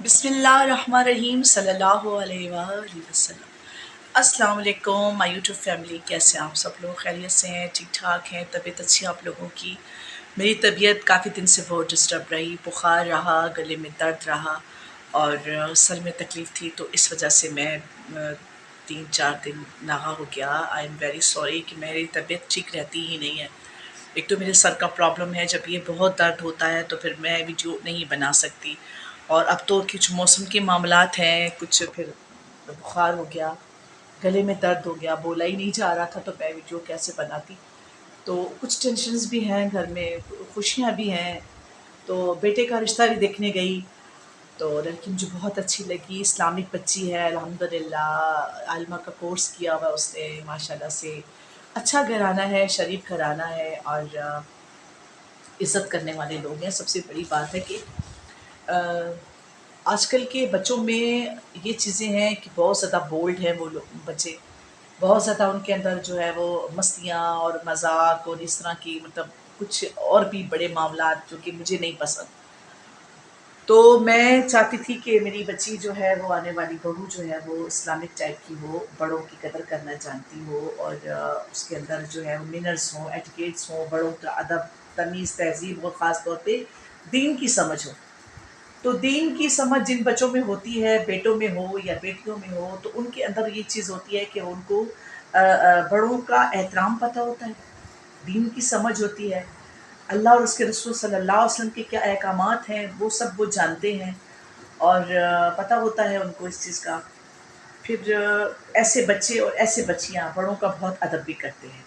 بسم اللہ الرحمن الرحیم صلی اللہ علیہ وآلہ وسلم۔ السلام علیکم مائی یوٹیوب فیملی، کیسے ہیں آپ سب لوگ؟ خیریت سے ہیں؟ ٹھیک ٹھاک ہیں؟ طبیعت اچھی ہے آپ لوگوں کی؟ میری طبیعت کافی دن سے بہت ڈسٹرب رہی، بخار رہا، گلے میں درد رہا اور سر میں تکلیف تھی، تو اس وجہ سے میں 3-4 دن ناغا ہو گیا۔ آئی ایم ویری سوری کہ میری طبیعت ٹھیک رہتی ہی نہیں ہے۔ ایک تو میرے سر کا پرابلم ہے، جب یہ بہت درد ہوتا ہے تو پھر میں ویڈیو نہیں بنا سکتی، اور اب تو کچھ موسم کے معاملات ہیں، کچھ پھر بخار ہو گیا، گلے میں درد ہو گیا، بولا ہی نہیں جا رہا تھا، تو میں ویڈیو کیسے بناتی۔ تو کچھ ٹینشنز بھی ہیں گھر میں، خوشیاں بھی ہیں۔ تو بیٹے کا رشتہ بھی دیکھنے گئی، تو لڑکی مجھے بہت اچھی لگی، اسلامک بچی ہے الحمدللہ، عالمہ کا کورس کیا ہوا اس نے ماشاءاللہ سے، اچھا گھرانہ ہے، شریف گھرانہ ہے، اور عزت کرنے والے لوگ ہیں۔ سب سے بڑی بات ہے کہ آج کل کے بچوں میں یہ چیزیں ہیں کہ بہت زیادہ بولڈ ہیں وہ لوگ، بچے بہت زیادہ، ان کے اندر جو ہے وہ مستیاں اور مذاق اور اس طرح کی مطلب کچھ اور بھی بڑے معاملات جو کہ مجھے نہیں پسند۔ تو میں چاہتی تھی کہ میری بچی جو ہے وہ آنے والی بہو جو ہے وہ اسلامک ٹائپ کی ہو، بڑوں کی قدر کرنا جانتی ہو، اور اس کے اندر جو ہے وہ منرس ہوں، ایٹیکیٹس ہوں، بڑوں کا ادب، تمیز، تہذیب، اور خاص طور پہ دین کی سمجھ ہو۔ تو دین کی سمجھ جن بچوں میں ہوتی ہے، بیٹوں میں ہو یا بیٹیوں میں ہو، تو ان کے اندر یہ چیز ہوتی ہے کہ ان کو بڑوں کا احترام پتہ ہوتا ہے، دین کی سمجھ ہوتی ہے، اللہ اور اس کے رسول صلی اللہ علیہ وسلم کے کیا احکامات ہیں وہ سب وہ جانتے ہیں، اور پتہ ہوتا ہے ان کو اس چیز کا۔ پھر ایسے بچے اور ایسے بچیاں بڑوں کا بہت ادب بھی کرتے ہیں،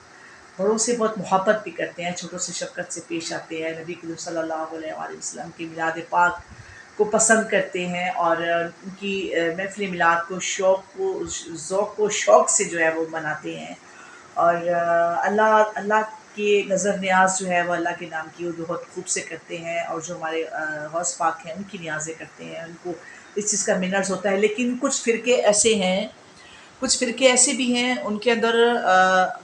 بڑوں سے بہت محبت بھی کرتے ہیں، چھوٹوں سے شفقت سے پیش آتے ہیں، نبی کریم صلی اللہ علیہ وآلہ وسلم کی میلاد پاک کو پسند کرتے ہیں، اور ان کی محفل میلاد کو ذوق و شوق سے جو ہے وہ مناتے ہیں، اور اللہ کے نظر نیاز جو ہے وہ اللہ کے نام کی وہ بہت خوب سے کرتے ہیں، اور جو ہمارے غوث پاک ہیں ان کی نیازیں کرتے ہیں، ان کو اس چیز کا منرز ہوتا ہے۔ لیکن کچھ فرقے ایسے بھی ہیں، ان کے اندر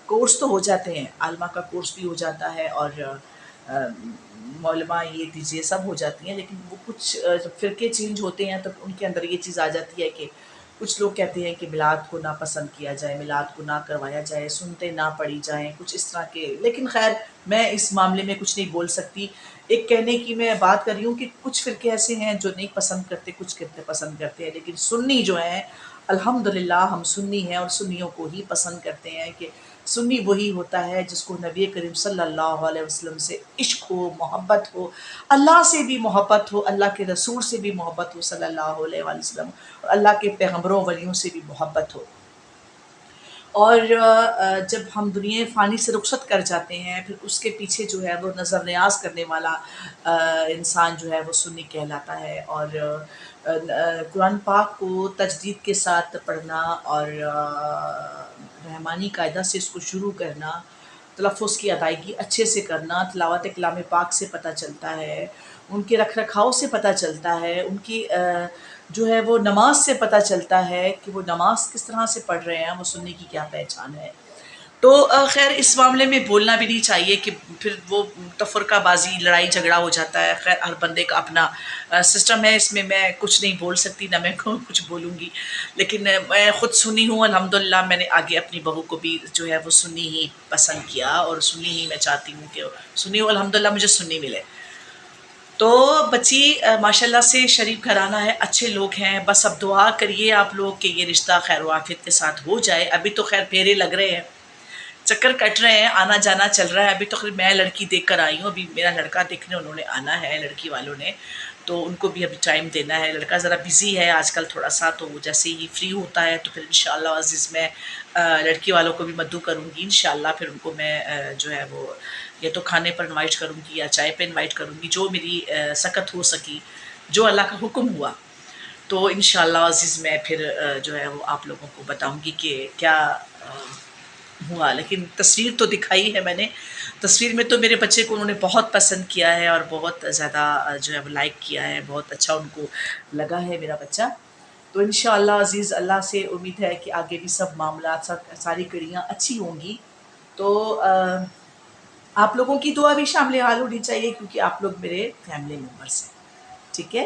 کورس تو ہو جاتے ہیں، عالمہ کا کورس بھی ہو جاتا ہے، اور مولما یہ دیجیے سب ہو جاتی ہیں، لیکن وہ کچھ جب فرقے چینج ہوتے ہیں تو ان کے اندر یہ چیز آ جاتی ہے کہ کچھ لوگ کہتے ہیں کہ میلاد کو نہ پسند کیا جائے، میلاد کو نہ کروایا جائے، سنتے نہ پڑھی جائیں، کچھ اس طرح کے۔ لیکن خیر میں اس معاملے میں کچھ نہیں بول سکتی، ایک کہنے کی میں بات کر رہی ہوں کہ کچھ فرقے ایسے ہیں جو نہیں پسند کرتے، کچھ کرتے پسند کرتے ہیں، لیکن سنی جو ہیں الحمدللہ ہم سنی ہیں، اور سنیوں کو ہی پسند کرتے ہیں، کہ سنی وہی ہوتا ہے جس کو نبی کریم صلی اللہ علیہ وسلم سے عشق ہو، محبت ہو، اللہ سے بھی محبت ہو، اللہ کے رسول سے بھی محبت ہو صلی اللہ علیہ وآلہ وسلم، اور اللہ کے پیغمبروں ولیوں سے بھی محبت ہو۔ اور جب ہم دنیا فانی سے رخصت کر جاتے ہیں، پھر اس کے پیچھے جو ہے وہ نظر نیاز کرنے والا انسان جو ہے وہ سنی کہلاتا ہے، اور قرآن پاک کو تجدید کے ساتھ پڑھنا، اور رحمانی قاعدہ سے اس کو شروع کرنا، تلفظ کی ادائیگی اچھے سے کرنا، تلاوت کلام پاک سے پتہ چلتا ہے، ان کے رکھ رکھاؤ سے پتہ چلتا ہے، ان کی جو ہے وہ نماز سے پتہ چلتا ہے کہ وہ نماز کس طرح سے پڑھ رہے ہیں، وہ سننے کی کیا پہچان ہے۔ تو خیر اس معاملے میں بولنا بھی نہیں چاہیے کہ پھر وہ تفرقہ بازی، لڑائی جھگڑا ہو جاتا ہے۔ خیر ہر بندے کا اپنا سسٹم ہے، اس میں میں کچھ نہیں بول سکتی، نہ میں کچھ بولوں گی، لیکن میں خود سنی ہوں الحمدللہ۔ میں نے آگے اپنی بہو کو بھی جو ہے وہ سنی ہی پسند کیا، اور سنی ہی میں چاہتی ہوں کہ سنی ہو، الحمدللہ مجھے سنی ملے۔ تو بچی ماشاءاللہ سے شریف گھرانہ ہے، اچھے لوگ ہیں، بس اب دعا کریے آپ لوگ کہ یہ رشتہ خیر و عافیت کے ساتھ ہو جائے۔ ابھی تو خیر پھیرے لگ رہے ہیں، چکر کٹ رہے ہیں، آنا جانا چل رہا ہے۔ ابھی تو خیر میں لڑکی دیکھ کر آئی ہوں، ابھی میرا لڑکا دیکھنے انہوں نے آنا ہے، لڑکی والوں نے، تو ان کو بھی ابھی ٹائم دینا ہے۔ لڑکا ذرا بزی ہے آج کل تھوڑا سا، تو جیسے ہی فری ہوتا ہے تو پھر انشاءاللہ عزیز میں لڑکی والوں کو بھی مدعو کروں گی انشاءاللہ۔ پھر ان کو میں جو ہے وہ یا تو کھانے پر انوائٹ کروں گی یا چائے پہ انوائٹ کروں گی، جو میری سکت ہو سکی، جو اللہ کا حکم ہوا، تو انشاءاللہ عزیز میں پھر جو ہے وہ آپ لوگوں کو بتاؤں گی کہ کیا ہوا۔ لیکن تصویر تو دکھائی ہے میں نے، تصویر میں تو میرے بچے کو انہوں نے بہت پسند کیا ہے، اور بہت زیادہ جو ہے وہ لائک کیا ہے، بہت اچھا ان کو لگا ہے میرا بچہ۔ تو انشاءاللہ عزیز اللہ سے امید ہے کہ آگے بھی سب معاملات، ساری کڑیاں اچھی ہوں گی۔ تو آپ لوگوں کی دعا بھی شامل حال ہونی چاہیے، کیونکہ آپ لوگ میرے فیملی ممبرس ہیں، ٹھیک ہے۔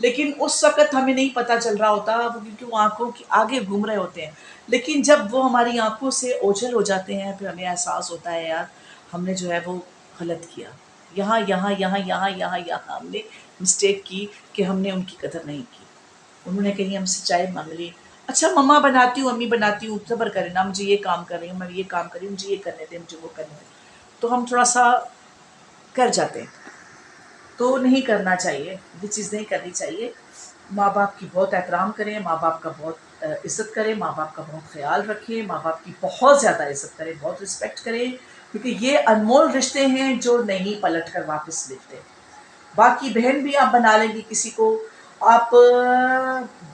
لیکن اس وقت ہمیں نہیں پتہ چل رہا ہوتا وہ، کیونکہ وہ آنکھوں کے آگے گھوم رہے ہوتے ہیں. لیکن جب وہ ہماری آنکھوں سے اوجھل ہو جاتے ہیں پھر ہمیں احساس ہوتا ہے یار ہم نے جو ہے وہ غلط کیا، یہاں یہاں یہاں یہاں یہاں یہاں ہم نے مسٹیک کی کہ ہم نے ان کی قدر نہیں کی. انہوں نے کہیں ہم سے چائے مانگ لی، اچھا مما بناتی ہوں، امی بناتی ہوں، صبر کرے نا، مجھے یہ کام کر رہی ہوں، میں یہ کام کر رہی ہوں، مجھے یہ کرنے دیں، مجھے وہ کرنے دیں. تو ہم تھوڑا سا کر جاتے ہیں. تو نہیں کرنا چاہیے، یہ چیز نہیں کرنی چاہیے. ماں باپ کی بہت احترام کریں، ماں باپ کا بہت عزت کریں، ماں باپ کا بہت خیال رکھیں، ماں باپ کی بہت زیادہ عزت کریں، بہت رسپیکٹ کریں، کیونکہ یہ انمول رشتے ہیں جو نہیں پلٹ کر واپس ملتے. باقی بہن بھی آپ بنا لیں گی کسی کو، آپ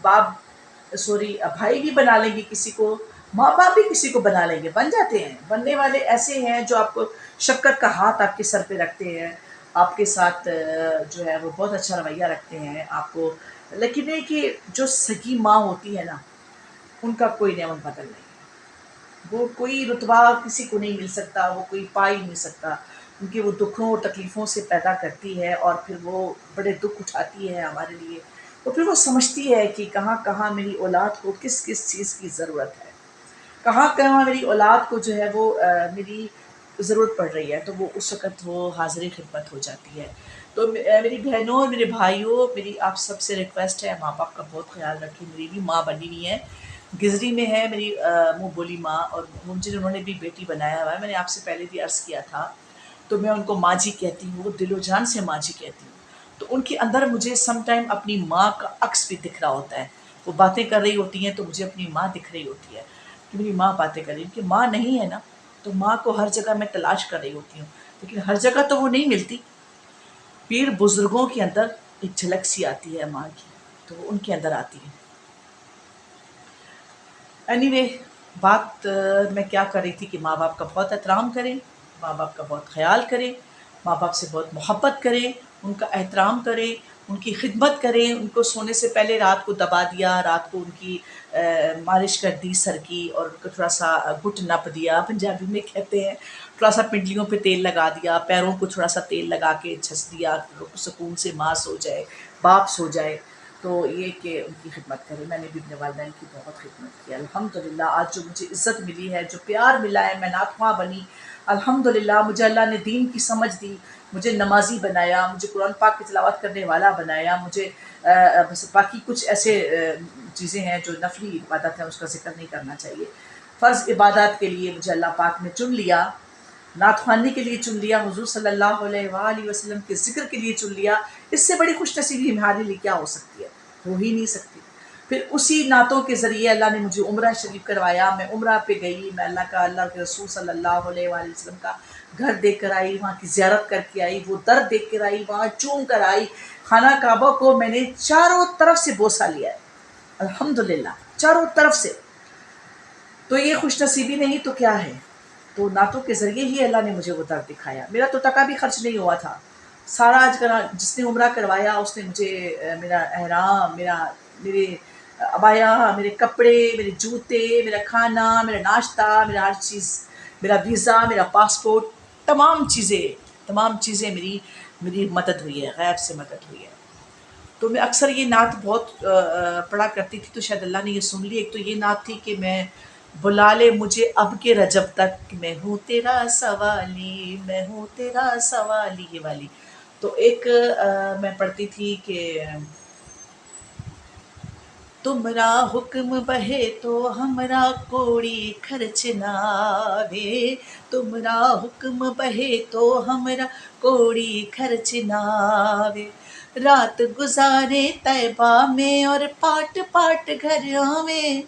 باپ سوری بھائی بھی بنا لیں گی کسی کو، ماں باپ بھی کسی کو بنا لیں گے، بن جاتے ہیں. بننے والے ایسے ہیں جو آپ کو شفقت کا ہاتھ آپ کے سر پہ رکھتے ہیں، آپ کے ساتھ جو ہے وہ بہت اچھا رویہ رکھتے ہیں آپ کو. لیکن یہ کہ جو سگی ماں ہوتی ہے نا ان کا کوئی نعمت بدل نہیں ہے. وہ کوئی رتبہ کسی کو نہیں مل سکتا، وہ کوئی پا ہی نہیں سکتا، کیونکہ وہ دکھوں اور تکلیفوں سے پیدا کرتی ہے اور پھر وہ بڑے دکھ اٹھاتی ہے ہمارے لیے. اور پھر وہ سمجھتی ہے کہ کہاں کہاں میری اولاد کو کس کس چیز کی ضرورت ہے، کہاں کہاں میری اولاد کو جو ہے وہ میری ضرورت پڑ رہی ہے. تو وہ اس وقت وہ حاضر خدمت ہو جاتی ہے. تو میری بہنوں اور میرے بھائیوں، میری آپ سب سے ریکویسٹ ہے ماں باپ کا بہت خیال رکھیں. میری بھی ماں بنی ہوئی ہے، گزری میں ہے میری منہ بولی ماں، اور مجھے انہوں نے بھی بیٹی بنایا ہوا ہے. میں نے آپ سے پہلے بھی عرض کیا تھا. تو میں ان کو ماں جی کہتی ہوں، دل و جان سے ماں جی کہتی ہوں. تو ان کے اندر مجھے سم ٹائم اپنی ماں کا عکس بھی دکھ رہا ہوتا ہے. وہ باتیں کر رہی ہوتی ہیں تو مجھے اپنی ماں دکھ رہی ہوتی ہے کہ میری ماں باتیں کر رہی ہے. کہ ماں نہیں ہے نا، تو ماں کو ہر جگہ میں تلاش کر رہی ہوتی ہوں، لیکن ہر جگہ تو وہ نہیں ملتی. پیر بزرگوں کے اندر ایک جھلک سی آتی ہے ماں کی، تو وہ ان کے اندر آتی ہے. اینی وے بات میں کیا کر رہی تھی کہ ماں باپ کا بہت احترام کریں، ماں باپ کا بہت خیال کریں، ماں باپ سے بہت محبت کریں، ان کا احترام کریں، ان کی خدمت کریں. ان کو سونے سے پہلے رات کو دبا دیا، رات کو ان کی مالش کر دی سر کی، اور ان کو تھوڑا سا گھٹ نپ دیا پنجابی میں کہتے ہیں، تھوڑا سا پنڈلیوں پہ تیل لگا دیا، پیروں کو تھوڑا سا تیل لگا کے جھس دیا، سکون سے ماں سو جائے، باپ سو جائے. تو یہ کہ ان کی خدمت کرے. میں نے بھی اپنے والدین کی بہت خدمت کی الحمدللہ. آج جو مجھے عزت ملی ہے، جو پیار ملا ہے، میں نعت خواں بنی الحمدللہ. مجھے اللہ نے دین کی سمجھ دی، مجھے نمازی بنایا، مجھے قرآن پاک کی تلاوت کرنے والا بنایا. مجھے باقی کچھ ایسے چیزیں ہیں جو نفلی عبادت ہیں اس کا ذکر نہیں کرنا چاہیے. فرض عبادات کے لیے مجھے اللہ پاک نے چن لیا، نعت خوانی کے لیے چن لیا، حضور صلی اللہ علیہ وآلہ وسلم کے ذکر کے لیے چن لیا. اس سے بڑی خوش نصیبی ہمارے لیے کیا ہو سکتی ہے؟ ہو ہی نہیں سکتی. پھر اسی نعتوں کے ذریعے اللہ نے مجھے عمرہ شریف کروایا. میں عمرہ پہ گئی، میں اللہ کے رسول صلی اللہ علیہ وآلہ وسلم کا گھر دیکھ کر آئی، وہاں کی زیارت کر کے آئی، وہ در دیکھ کر آئی، وہاں چوم کر آئی. خانہ کعبہ کو میں نے چاروں طرف سے بوسہ لیا ہے الحمدللہ، چاروں طرف سے. تو یہ خوش نصیبی نہیں تو کیا ہے؟ تو نعتوں کے ذریعے ہی اللہ نے مجھے وہ در دکھایا. میرا تو ٹکا بھی خرچ نہیں ہوا تھا. سارا آج کل جس نے عمرہ کروایا اس نے مجھے میرا احرام، میرے عبایا، میرے کپڑے، میرے جوتے، میرا کھانا، میرا ناشتہ، میرا ہر چیز، میرا ویزا، میرا پاسپورٹ، تمام چیزیں میری مدد ہوئی ہے، غیب سے مدد ہوئی ہے. تو میں اکثر یہ نعت بہت پڑھا کرتی تھی، تو شاید اللہ نے یہ سن لی. ایک تو یہ نعت تھی کہ میں بلا لے مجھے اب کے رجب تک، میں ہوں تیرا سوالی، میں ہوں تیرا سوالی، یہ والی. تو ایک میں پڑھتی تھی کہ تمرا حکم بہے تو ہمرا کوڑی خرچ نہ آوے، تمرا حکم بہے تو ہمرا کوڑی خرچ نہ آوے. رات گزارے طیبہ میں اور پاٹ پاٹ گھر آویں،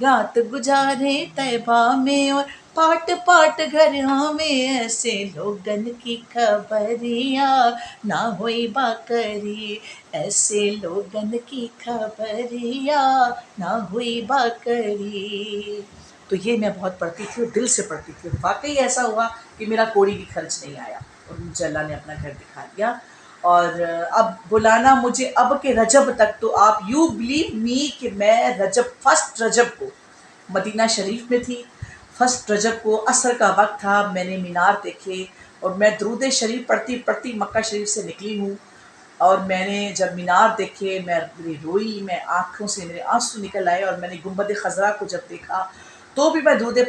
رات گزارے طیبہ میں اور پاٹ پاٹ گھر آویں. ایسے لوگن کی خبریاں نہ ہوئی باکری، ایسے لوگن کی خبریاں نہ ہوئی باکری. تو یہ میں بہت پڑھتی تھی اور دل سے پڑھتی تھی. واقعی ایسا ہوا کہ میرا کوڑی بھی خرچ نہیں آیا اور مجھے اللہ نے اپنا گھر دکھا دیا. اور اب بلانا مجھے اب کے رجب تک. تو آپ یو بلیو می کہ میں فرسٹ رجب کو مدینہ شریف میں تھی. فرسٹ رجب کو عصر کا وقت تھا، میں نے مینار دیکھے اور میں درود شریف پڑھتی پڑھتی مکہ شریف سے نکلی ہوں. اور میں نے جب مینار دیکھے میں روئی، میں آنکھوں سے میرے آنسو نکل آئے، اور میں نے گنبد خضرا کو جب دیکھا تو بھی میں دودِ